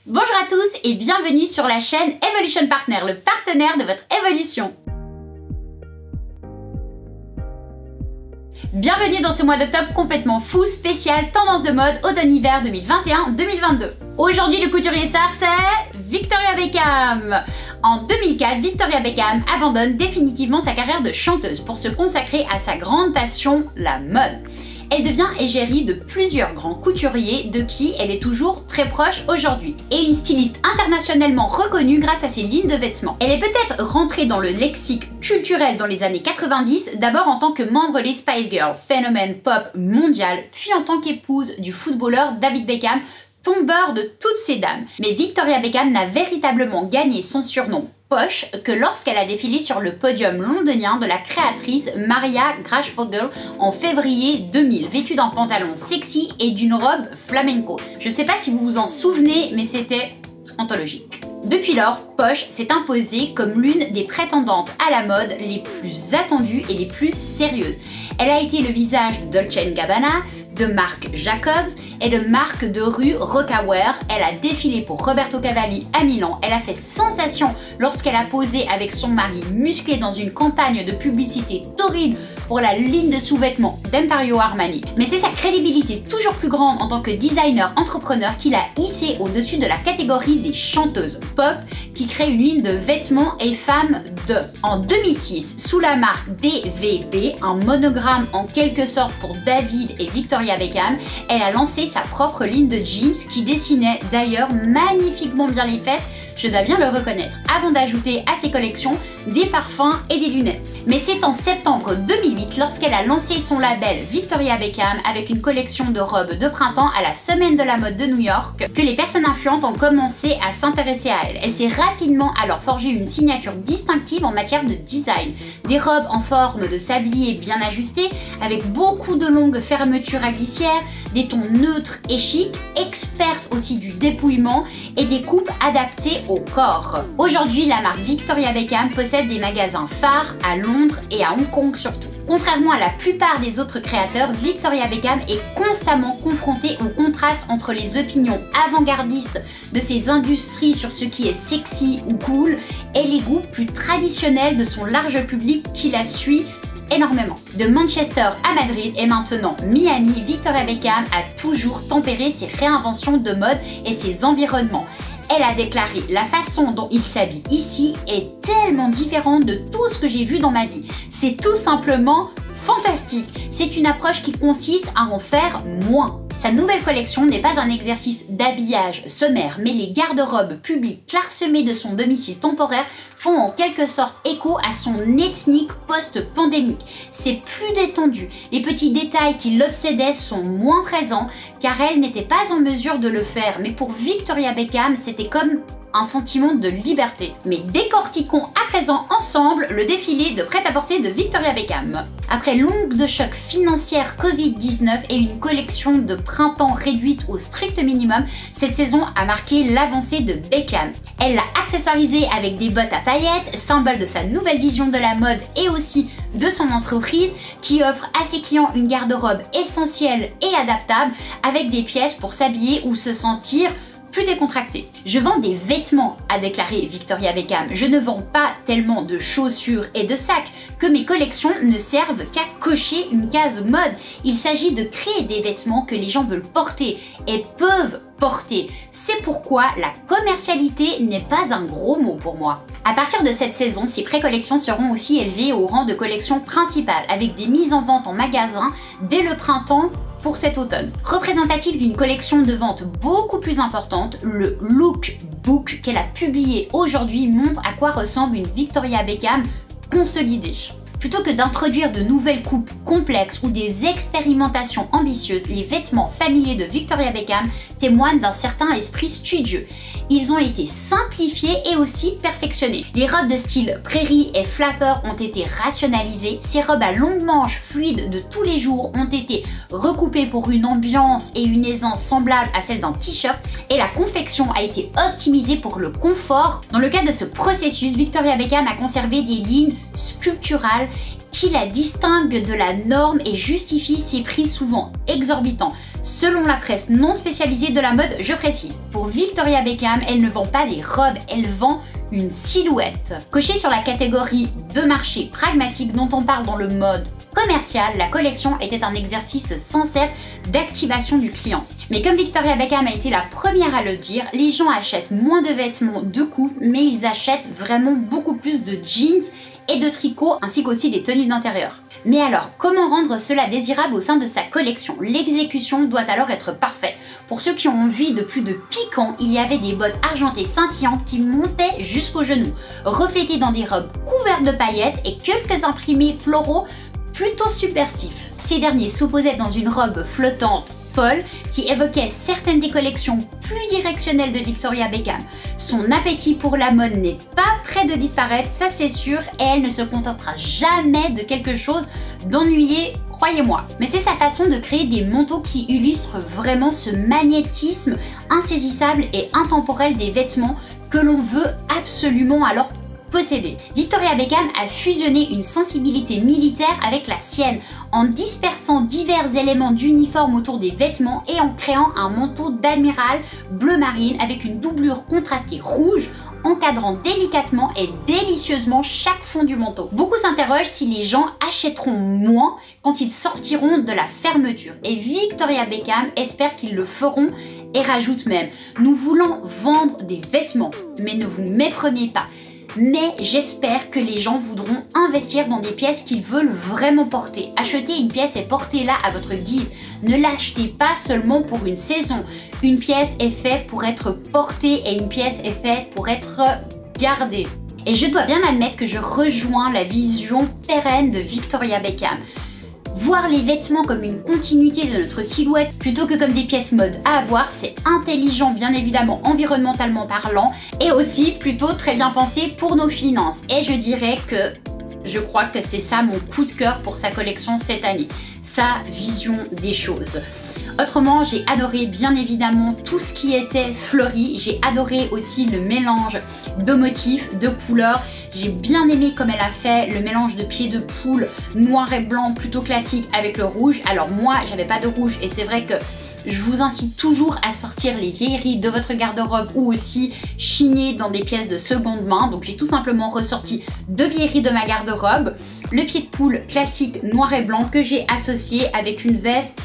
Bonjour à tous et bienvenue sur la chaîne Evolution Partner, le partenaire de votre évolution. Bienvenue dans ce mois d'octobre complètement fou, spécial, tendance de mode automne-hiver 2021-2022. Aujourd'hui, le couturier star, c'est Victoria Beckham. En 2004, Victoria Beckham abandonne définitivement sa carrière de chanteuse pour se consacrer à sa grande passion, la mode. Elle devient égérie de plusieurs grands couturiers de qui elle est toujours très proche aujourd'hui. Et une styliste internationalement reconnue grâce à ses lignes de vêtements. Elle est peut-être rentrée dans le lexique culturel dans les années 90, d'abord en tant que membre des Spice Girls, phénomène pop mondial, puis en tant qu'épouse du footballeur David Beckham, tombeur de toutes ces dames. Mais Victoria Beckham n'a véritablement gagné son surnom poche que lorsqu'elle a défilé sur le podium londonien de la créatrice Maria Grace-Vogel en février 2000, vêtue d'un pantalon sexy et d'une robe flamenco. Je sais pas si vous vous en souvenez, mais c'était anthologique. Depuis lors, Posh s'est imposée comme l'une des prétendantes à la mode les plus attendues et les plus sérieuses. Elle a été le visage de Dolce & Gabbana, de Marc Jacobs et de marque de rue Rocawear. Elle a défilé pour Roberto Cavalli à Milan. Elle a fait sensation lorsqu'elle a posé avec son mari musclé dans une campagne de publicité torride pour la ligne de sous-vêtements d'Emporio Armani. Mais c'est sa crédibilité toujours plus grande en tant que designer entrepreneur qui l'a hissée au-dessus de la catégorie des chanteuses pop qui crée une ligne de vêtements et femmes de. En 2006, sous la marque DVB, un monogramme en quelque sorte pour David et Victoria Beckham, elle a lancé sa propre ligne de jeans qui dessinait d'ailleurs magnifiquement bien les fesses, je dois bien le reconnaître, avant d'ajouter à ses collections des parfums et des lunettes. Mais c'est en septembre 2008, lorsqu'elle a lancé son label Victoria Beckham avec une collection de robes de printemps à la Semaine de la mode de New York, que les personnes influentes ont commencé à s'intéresser à elle. Elle s'est rapidement alors forgé une signature distinctive en matière de design. Des robes en forme de sablier bien ajustées, avec beaucoup de longues fermetures à glissière, des tons neutres et chics, experte aussi du dépouillement et des coupes adaptées au corps. Aujourd'hui, la marque Victoria Beckham possède des magasins phares à Londres et à Hong Kong surtout. Contrairement à la plupart des autres créateurs, Victoria Beckham est constamment confrontée au contraste entre les opinions avant-gardistes de ses industries sur ce qui est sexy ou cool et les goûts plus traditionnels de son large public qui la suit énormément. De Manchester à Madrid et maintenant Miami, Victoria Beckham a toujours tempéré ses réinventions de mode et ses environnements. Elle a déclaré: la façon dont il s'habille ici est tellement différente de tout ce que j'ai vu dans ma vie. C'est tout simplement fantastique. C'est une approche qui consiste à en faire moins. Sa nouvelle collection n'est pas un exercice d'habillage sommaire, mais les garde-robes publiques clairsemées de son domicile temporaire font en quelque sorte écho à son ethnique post-pandémique. C'est plus détendu, les petits détails qui l'obsédaient sont moins présents car elle n'était pas en mesure de le faire, mais pour Victoria Beckham, c'était comme un sentiment de liberté. Mais décortiquons à présent ensemble le défilé de prêt-à-porter de Victoria Beckham. Après l'onde de choc financière Covid-19 et une collection de printemps réduite au strict minimum, cette saison a marqué l'avancée de Beckham. Elle l'a accessoirisé avec des bottes à paillettes, symbole de sa nouvelle vision de la mode et aussi de son entreprise qui offre à ses clients une garde-robe essentielle et adaptable avec des pièces pour s'habiller ou se sentir plus décontracté. Je vends des vêtements, a déclaré Victoria Beckham. Je ne vends pas tellement de chaussures et de sacs que mes collections ne servent qu'à cocher une case mode. Il s'agit de créer des vêtements que les gens veulent porter et peuvent porter. C'est pourquoi la commercialité n'est pas un gros mot pour moi. À partir de cette saison, ces pré-collections seront aussi élevées au rang de collection principale avec des mises en vente en magasin dès le printemps pour cet automne. Représentatif d'une collection de vente beaucoup plus importante, le lookbook qu'elle a publié aujourd'hui montre à quoi ressemble une Victoria Beckham consolidée. Plutôt que d'introduire de nouvelles coupes complexes ou des expérimentations ambitieuses, les vêtements familiers de Victoria Beckham témoignent d'un certain esprit studieux. Ils ont été simplifiés et aussi perfectionnés. Les robes de style prairie et flapper ont été rationalisées. Ces robes à longues manches fluides de tous les jours ont été recoupées pour une ambiance et une aisance semblables à celle d'un t-shirt et la confection a été optimisée pour le confort. Dans le cadre de ce processus, Victoria Beckham a conservé des lignes sculpturales qui la distingue de la norme et justifie ses prix souvent exorbitants. Selon la presse non spécialisée de la mode, je précise. Pour Victoria Beckham, elle ne vend pas des robes, elle vend une silhouette. Cochée sur la catégorie de marché pragmatique dont on parle dans le mode commercial, la collection était un exercice sincère d'activation du client. Mais comme Victoria Beckham a été la première à le dire, les gens achètent moins de vêtements de coupe, mais ils achètent vraiment beaucoup plus de jeans et de tricots, ainsi qu'aussi des tenues d'intérieur. Mais alors, comment rendre cela désirable au sein de sa collection? L'exécution doit alors être parfaite. Pour ceux qui ont envie de plus de piquant, il y avait des bottes argentées scintillantes qui montaient jusqu'aux genoux, reflétées dans des robes couvertes de paillettes et quelques imprimés floraux plutôt subversifs. Ces derniers s'opposaient dans une robe flottante folle qui évoquait certaines des collections plus directionnelles de Victoria Beckham. Son appétit pour la mode n'est pas près de disparaître, ça c'est sûr, et elle ne se contentera jamais de quelque chose d'ennuyé, croyez-moi. Mais c'est sa façon de créer des manteaux qui illustrent vraiment ce magnétisme insaisissable et intemporel des vêtements que l'on veut absolument alors posséder. Victoria Beckham a fusionné une sensibilité militaire avec la sienne en dispersant divers éléments d'uniforme autour des vêtements et en créant un manteau d'admiral bleu marine avec une doublure contrastée rouge encadrant délicatement et délicieusement chaque fond du manteau. Beaucoup s'interrogent si les gens achèteront moins quand ils sortiront de la fermeture et Victoria Beckham espère qu'ils le feront et rajoute même: nous voulons vendre des vêtements, mais ne vous méprenez pas. Mais j'espère que les gens voudront investir dans des pièces qu'ils veulent vraiment porter. Achetez une pièce et portez-la à votre guise. Ne l'achetez pas seulement pour une saison. Une pièce est faite pour être portée et une pièce est faite pour être gardée. Et je dois bien admettre que je rejoins la vision pérenne de Victoria Beckham. Voir les vêtements comme une continuité de notre silhouette plutôt que comme des pièces mode à avoir, c'est intelligent bien évidemment environnementalement parlant et aussi plutôt très bien pensé pour nos finances. Et je dirais que je crois que c'est ça mon coup de cœur pour sa collection cette année, sa vision des choses. Autrement, j'ai adoré bien évidemment tout ce qui était fleuri, j'ai adoré aussi le mélange de motifs, de couleurs, j'ai bien aimé comme elle a fait le mélange de pieds de poule noir et blanc plutôt classique avec le rouge. Alors moi, j'avais pas de rouge et c'est vrai que je vous incite toujours à sortir les vieilleries de votre garde-robe ou aussi chigner dans des pièces de seconde main. Donc j'ai tout simplement ressorti deux vieilleries de ma garde-robe. Le pied de poule classique noir et blanc que j'ai associé avec une veste.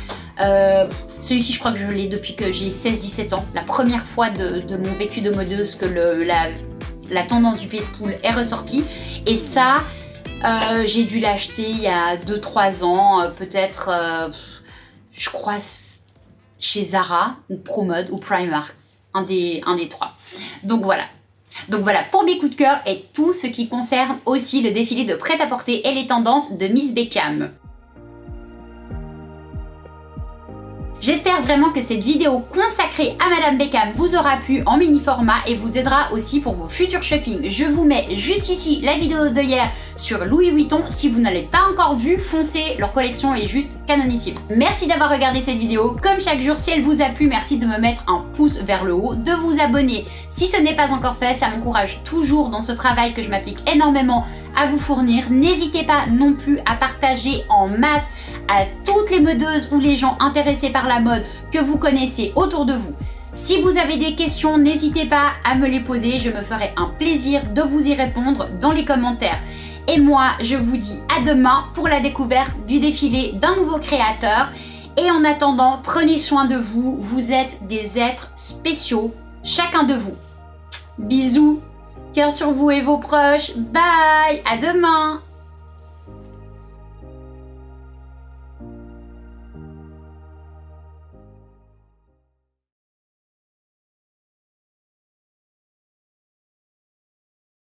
Celui-ci je crois que je l'ai depuis que j'ai 16-17 ans. La première fois de mon vécu de modeuse que la tendance du pied de poule est ressortie. Et ça, j'ai dû l'acheter il y a 2-3 ans, peut-être, je crois, chez Zara ou ProMode ou Primark, un des trois. Donc voilà pour mes coups de cœur et tout ce qui concerne aussi le défilé de prêt-à-porter et les tendances de Miss Beckham. J'espère vraiment que cette vidéo consacrée à Madame Beckham vous aura plu en mini format et vous aidera aussi pour vos futurs shopping. Je vous mets juste ici la vidéo de hier sur Louis Vuitton. Si vous ne l'avez pas encore vue, foncez, leur collection est juste canonissime. Merci d'avoir regardé cette vidéo. Comme chaque jour, si elle vous a plu, merci de me mettre un pouce vers le haut, de vous abonner si ce n'est pas encore fait. Ça m'encourage toujours dans ce travail que je m'applique énormément à vous fournir. N'hésitez pas non plus à partager en masse à toutes les modeuses ou les gens intéressés par la mode que vous connaissez autour de vous. Si vous avez des questions, n'hésitez pas à me les poser, je me ferai un plaisir de vous y répondre dans les commentaires. Et moi, je vous dis à demain pour la découverte du défilé d'un nouveau créateur. Et en attendant, prenez soin de vous, vous êtes des êtres spéciaux, chacun de vous. Bisous, cœur sur vous et vos proches, bye, à demain.